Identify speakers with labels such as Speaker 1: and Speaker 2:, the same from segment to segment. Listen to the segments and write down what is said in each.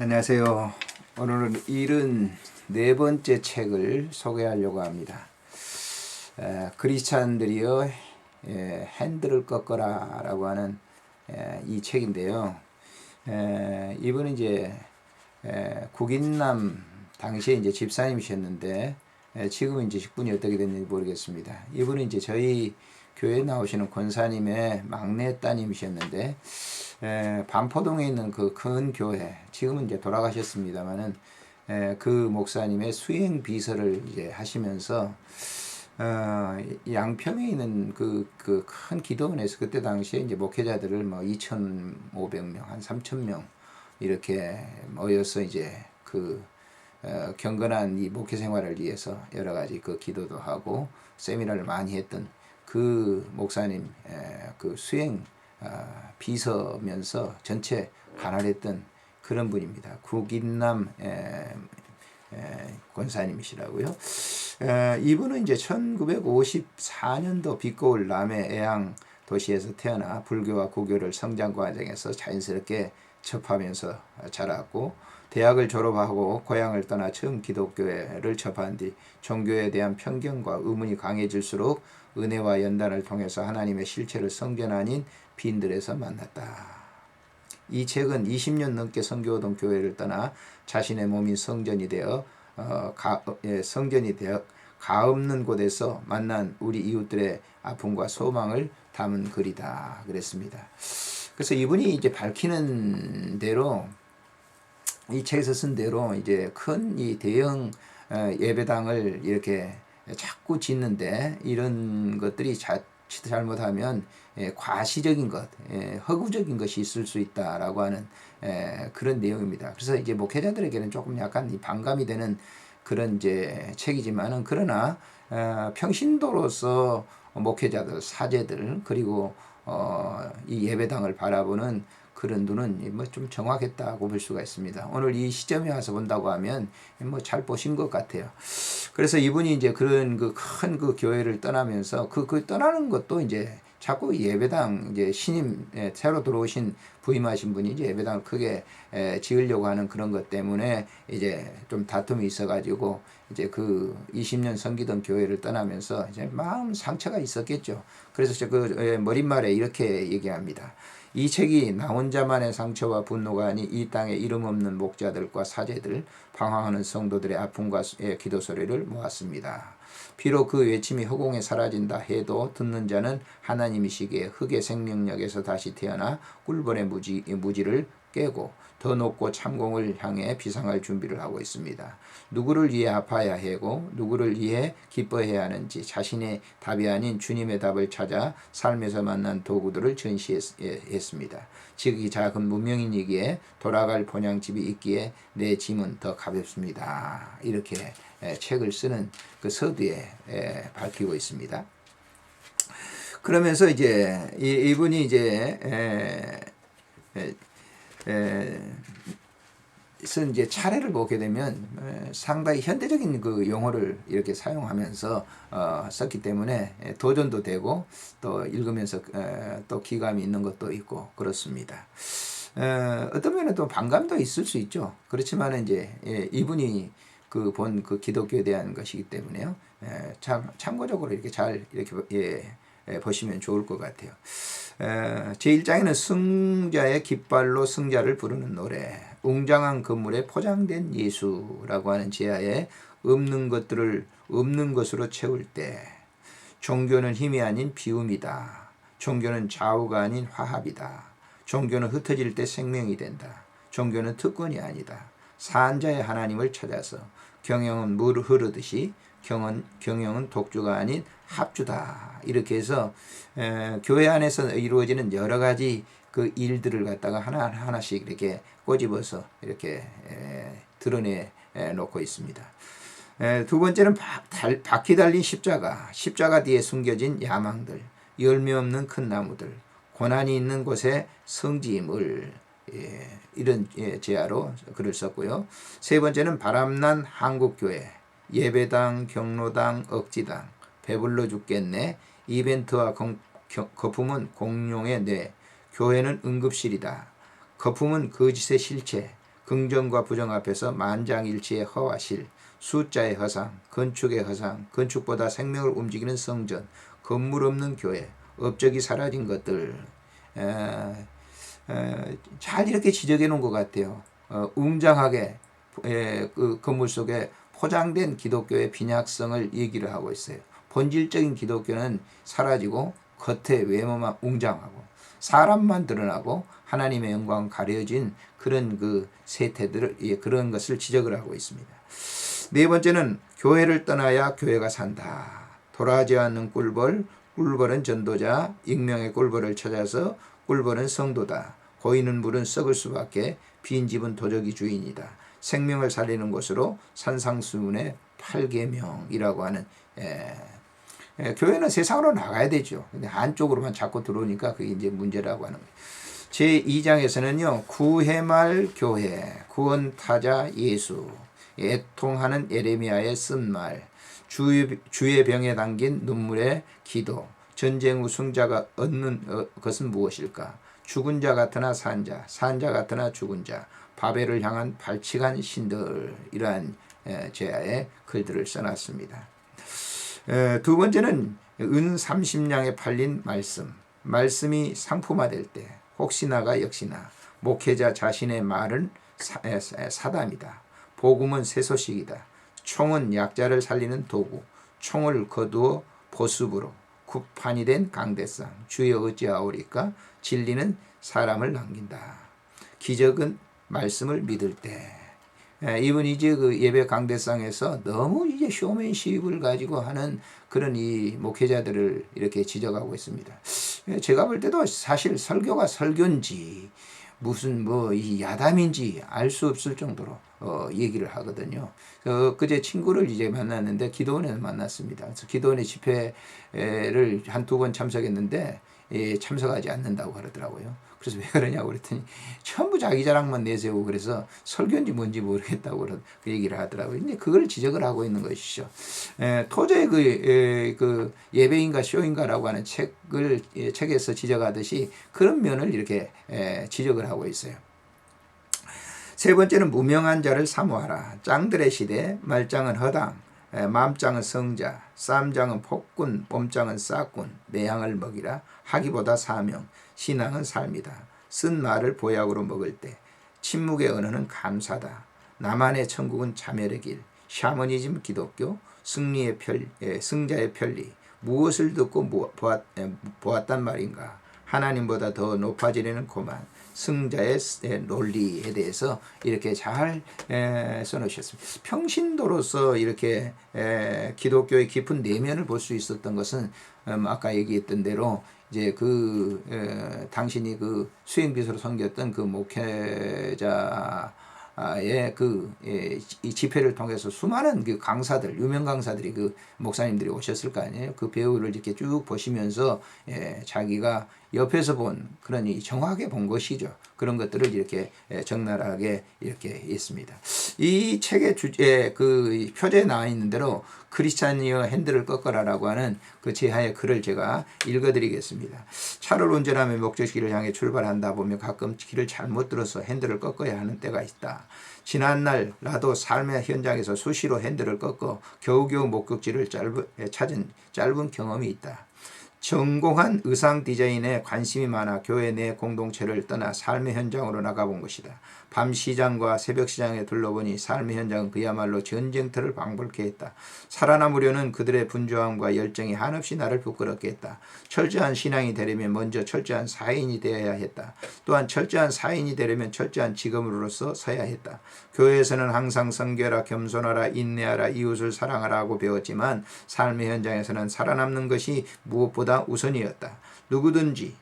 Speaker 1: 안녕하세요. 오늘은 74번째 책을 소개하려고 합니다. 크리스찬들이여 핸들을 꺾어라 라고 하는 이 책인데요. 이분은 이제 국인남 당시에 이제 집사님이셨는데 지금은 이제 직분이 어떻게 됐는지 모르겠습니다. 이분은 이제 저희 교회에 나오시는 권사님의 막내 따님이셨는데 반포동에 있는 그 큰 교회, 지금은 이제 돌아가셨습니다만은 그 목사님의 수행 비서를 이제 하시면서 양평에 있는 그 큰 기도원에서 그때 당시에 이제 목회자들을 뭐 2,500명, 한 3,000명 이렇게 모여서 이제 그 경건한 이 목회 생활을 위해서 여러 가지 그 기도도 하고 세미나를 많이 했던 그 목사님 그 수행 비서면서 전체 관할했던 그런 분입니다. 국인남 권사님이시라고요. 이분은 이제 1954년도 빛고울 남해 애양 도시에서 태어나 불교와 고교를 성장 과정에서 자연스럽게 접하면서 자랐고, 대학을 졸업하고 고향을 떠나 처음 기독교회를 접한 뒤 종교에 대한 편견과 의문이 강해질수록 은혜와 연단을 통해서 하나님의 실체를 성전 아닌 빈들에서 만났다. 이 책은 20년 넘게 선교하던 교회를 떠나 자신의 몸인 성전이 되어 가없는 곳에서 만난 우리 이웃들의 아픔과 소망을 담은 글이다 그랬습니다. 그래서 이분이 이제 밝히는 대로, 이 책에서 쓴 대로 이제 큰 이 대형 예배당을 이렇게 자꾸 짓는데 이런 것들이 잘못하면 과시적인 것, 허구적인 것이 있을 수 있다라고 하는 그런 내용입니다. 그래서 이제 목회자들에게는 조금 약간 반감이 되는 그런 이제 책이지만은, 그러나 평신도로서 목회자들, 사제들, 그리고 이 예배당을 바라보는 그런 눈은 뭐 좀 정확했다고 볼 수가 있습니다. 오늘 이 시점에 와서 본다고 하면 뭐 잘 보신 것 같아요. 그래서 이분이 이제 그런 그 큰 그 교회를 떠나면서 그 떠나는 것도 이제 자꾸 예배당 이제 신임 새로 들어오신 부임하신 분이 이제 예배당을 크게 지으려고 하는 그런 것 때문에 이제 좀 다툼이 있어가지고 이제 그 20년 섬기던 교회를 떠나면서 이제 마음 상처가 있었겠죠. 그래서 그 머릿말에 이렇게 얘기합니다. 이 책이 나 혼자만의 상처와 분노가 아닌 이 땅에 이름 없는 목자들과 사제들, 방황하는 성도들의 아픔과 기도 소리를 모았습니다. 비록 그 외침이 허공에 사라진다 해도 듣는 자는 하나님이시기에 흙의 생명력에서 다시 태어나 꿀벌의 무지를 깨고 더 높고 참공을 향해 비상할 준비를 하고 있습니다. 누구를 위해 아파야 하고 누구를 위해 기뻐해야 하는지 자신의 답이 아닌 주님의 답을 찾아 삶에서 만난 도구들을 전시했습니다. 즉 이 작은 문명인이기에 돌아갈 본향집이 있기에 내 짐은 더 가볍습니다. 이렇게 책을 쓰는 그 서두에 밝히고 있습니다. 그러면서 이제 이분이 이제 쓴 이제 차례를 보게 되면 상당히 현대적인 그 용어를 이렇게 사용하면서 썼기 때문에 도전도 되고 또 읽으면서 또 기감이 있는 것도 있고 그렇습니다. 어떤 면에 또 반감도 있을 수 있죠. 그렇지만 이제 이분이 그 본 그 기독교에 대한 것이기 때문에요. 참고적으로 이렇게 잘 이렇게 보시면 좋을 것 같아요. 제1장에는 승자의 깃발로 승자를 부르는 노래, 웅장한 건물에 포장된 예수라고 하는 제하에 없는 것들을 없는 것으로 채울 때, 종교는 힘이 아닌 비움이다. 종교는 좌우가 아닌 화합이다. 종교는 흩어질 때 생명이 된다. 종교는 특권이 아니다. 산자의 하나님을 찾아서 경영은 물 흐르듯이 경영은 독주가 아닌 합주다. 이렇게 해서 교회 안에서 이루어지는 여러 가지 그 일들을 갖다가 하나씩 이렇게 꼬집어서 이렇게 드러내 놓고 있습니다. 두 번째는 바퀴 달린 십자가 뒤에 숨겨진 야망들, 열매 없는 큰 나무들, 고난이 있는 곳에 성지임을, 이런 제야로 글을 썼고요. 세 번째는 바람난 한국교회, 예배당, 경로당, 억지당, 배불러 죽겠네, 이벤트와 거품은 공룡의 뇌, 교회는 응급실이다, 거품은 거짓의 실체, 긍정과 부정 앞에서 만장일치의 허와 실, 숫자의 허상, 건축의 허상, 건축보다 생명을 움직이는 성전, 건물 없는 교회, 업적이 사라진 것들, 잘 이렇게 지적해 놓은 것 같아요. 웅장하게 그 건물 속에 포장된 기독교의 빈약성을 얘기를 하고 있어요. 본질적인 기독교는 사라지고 겉에 외모만 웅장하고 사람만 드러나고 하나님의 영광 가려진 그런 그 세태들을 그런 것을 지적을 하고 있습니다. 네 번째는 교회를 떠나야 교회가 산다. 돌아가지 않는 꿀벌, 꿀벌은 전도자, 익명의 꿀벌을 찾아서 꿀벌은 성도다. 고이는 물은 썩을 수밖에 빈 집은 도적이 주인이다. 생명을 살리는 곳으로 산상수훈의 8계명이라고 하는 교회는 세상으로 나가야 되죠. 근데 한쪽으로만 자꾸 들어오니까 그게 이제 문제라고 하는 거예요. 제2장에서는요. 구해말 교회, 구원타자 예수, 애통하는 예레미야의 쓴 말, 주의 병에 담긴 눈물의 기도, 전쟁 우승자가 얻는 것은 무엇일까? 죽은 자 같으나 산 자 같으나 죽은 자, 바벨을 향한 발칙한 신들, 이러한 제아의 글들을 써놨습니다. 두 번째는 은 30냥에 팔린 말씀, 말씀이 상품화될 때 혹시나가 역시나 목회자 자신의 말은 사담이다. 복음은 쇠소식이다. 총은 약자를 살리는 도구, 총을 거두어 보습으로 구판이 된 강대상, 주여 어찌하오리까? 진리는 사람을 남긴다. 기적은 말씀을 믿을 때. 이분이 이제 그 예배 강대상에서 너무 이제 쇼맨십을 가지고 하는 그런 이 목회자들을 이렇게 지적하고 있습니다. 제가 볼 때도 사실 설교가 설교인지 무슨 뭐 이 야담인지 알 수 없을 정도로 얘기를 하거든요. 그제 친구를 이제 만났는데 기도원에서 만났습니다. 그래서 기도원의 집회를 한두 번 참석했는데 참석하지 않는다고 그러더라고요. 그래서 왜 그러냐고 그랬더니 전부 자기 자랑만 내세우고 그래서 설교인지 뭔지 모르겠다고 그 얘기를 하더라고요. 근데 그걸 지적을 하고 있는 것이죠. 토저의 그 예배인가 쇼인가라고 하는 책에서 지적하듯이 그런 면을 이렇게 지적을 하고 있어요. 세 번째는 무명한 자를 사모하라. 짱들의 시대, 말짱은 허당, 맘짱은 성자, 쌈장은 폭군, 뽐짱은 싹군, 내향을 먹이라. 하기보다 사명, 신앙은 삶이다. 쓴 말을 보약으로 먹을 때, 침묵의 언어는 감사다. 나만의 천국은 자멸의 길, 샤머니즘 기독교, 승자의 편리, 무엇을 듣고 보았단 말인가? 하나님보다 더 높아지려는 고만, 승자의 논리에 대해서 이렇게 잘 써놓으셨습니다. 평신도로서 이렇게 기독교의 깊은 내면을 볼 수 있었던 것은 아까 얘기했던 대로 이제 당신이 그 수행비서로 섬겼던 그 목회자 이 집회를 통해서 수많은 그 강사들, 유명 강사들이 그 목사님들이 오셨을 거 아니에요. 그 배우를 이렇게 쭉 보시면서 자기가 옆에서 본 그런 정확하게 본 것이죠. 그런 것들을 이렇게 적나라하게 이렇게 했습니다. 이 책의 그 표제에 나와 있는 대로 크리스찬이여 핸들을 꺾어라라고 하는 그 제하의 글을 제가 읽어드리겠습니다. 차를 운전하며 목적지를 향해 출발한다 보면 가끔 길을 잘못 들어서 핸들을 꺾어야 하는 때가 있다. 지난날 나도 삶의 현장에서 수시로 핸들을 꺾어 겨우겨우 목적지를 찾은 짧은 경험이 있다. 전공한 의상 디자인에 관심이 많아 교회 내 공동체를 떠나 삶의 현장으로 나가본 것이다. 밤 시장과 새벽 시장에 둘러보니 삶의 현장은 그야말로 전쟁터를 방불케 했다. 살아남으려는 그들의 분주함과 열정이 한없이 나를 부끄럽게 했다. 철저한 신앙이 되려면 먼저 철저한 사인이 되어야 했다. 또한 철저한 사인이 되려면 철저한 직업으로서 서야 했다. 교회에서는 항상 선교하라, 겸손하라, 인내하라, 이웃을 사랑하라 고 배웠지만 삶의 현장에서는 살아남는 것이 무엇보다 우선이었다. 누구든지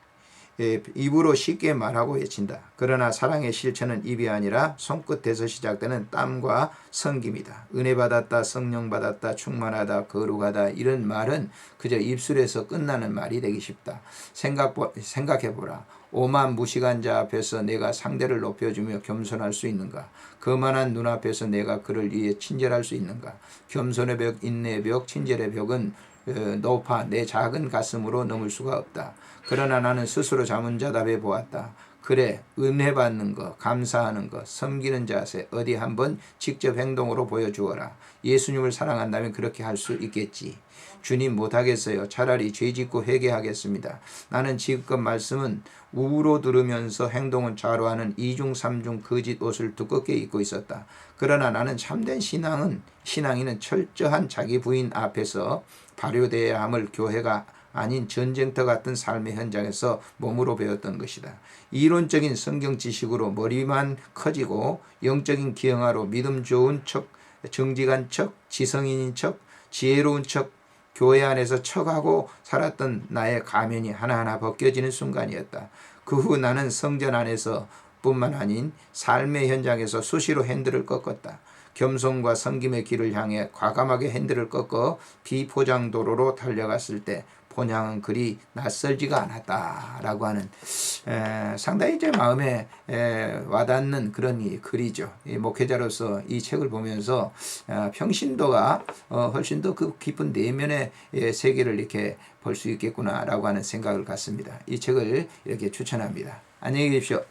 Speaker 1: 입으로 쉽게 말하고 외친다. 그러나 사랑의 실천은 입이 아니라 손끝에서 시작되는 땀과 섬김이다. 은혜 받았다, 성령 받았다, 충만하다, 거룩하다, 이런 말은 그저 입술에서 끝나는 말이 되기 쉽다. 생각해보라. 오만 무식한 자 앞에서 내가 상대를 높여주며 겸손할 수 있는가? 거만한 눈 앞에서 내가 그를 위해 친절할 수 있는가? 겸손의 벽, 인내의 벽, 친절의 벽은 높아 내 작은 가슴으로 넘을 수가 없다. 그러나 나는 스스로 자문자답해 보았다. 그래, 은혜 받는 거, 감사하는 거, 섬기는 자세 어디 한번 직접 행동으로 보여주어라. 예수님을 사랑한다면 그렇게 할 수 있겠지. 주님 못하겠어요. 차라리 죄짓고 회개하겠습니다. 나는 지금껏 말씀은 우로 들으면서 행동은 좌로 하는 이중 삼중 거짓 옷을 두껍게 입고 있었다. 그러나 나는 참된 신앙인은 철저한 자기 부인 앞에서 발효되어야 함을 교회가 아닌 전쟁터 같은 삶의 현장에서 몸으로 배웠던 것이다. 이론적인 성경 지식으로 머리만 커지고 영적인 기형아로 믿음 좋은 척, 정직한 척, 지성인인 척, 지혜로운 척, 교회 안에서 척하고 살았던 나의 가면이 하나하나 벗겨지는 순간이었다. 그 후 나는 성전 안에서 뿐만 아닌 삶의 현장에서 수시로 핸들을 꺾었다. 겸손과 섬김의 길을 향해 과감하게 핸들을 꺾어 비포장 도로로 달려갔을 때 본향은 그리 낯설지가 않았다라고 하는 상당히 제 마음에 와닿는 그런 글이죠. 이 목회자로서 이 책을 보면서 평신도가 훨씬 더 그 깊은 내면의 세계를 이렇게 볼 수 있겠구나라고 하는 생각을 갖습니다. 이 책을 이렇게 추천합니다. 안녕히 계십시오.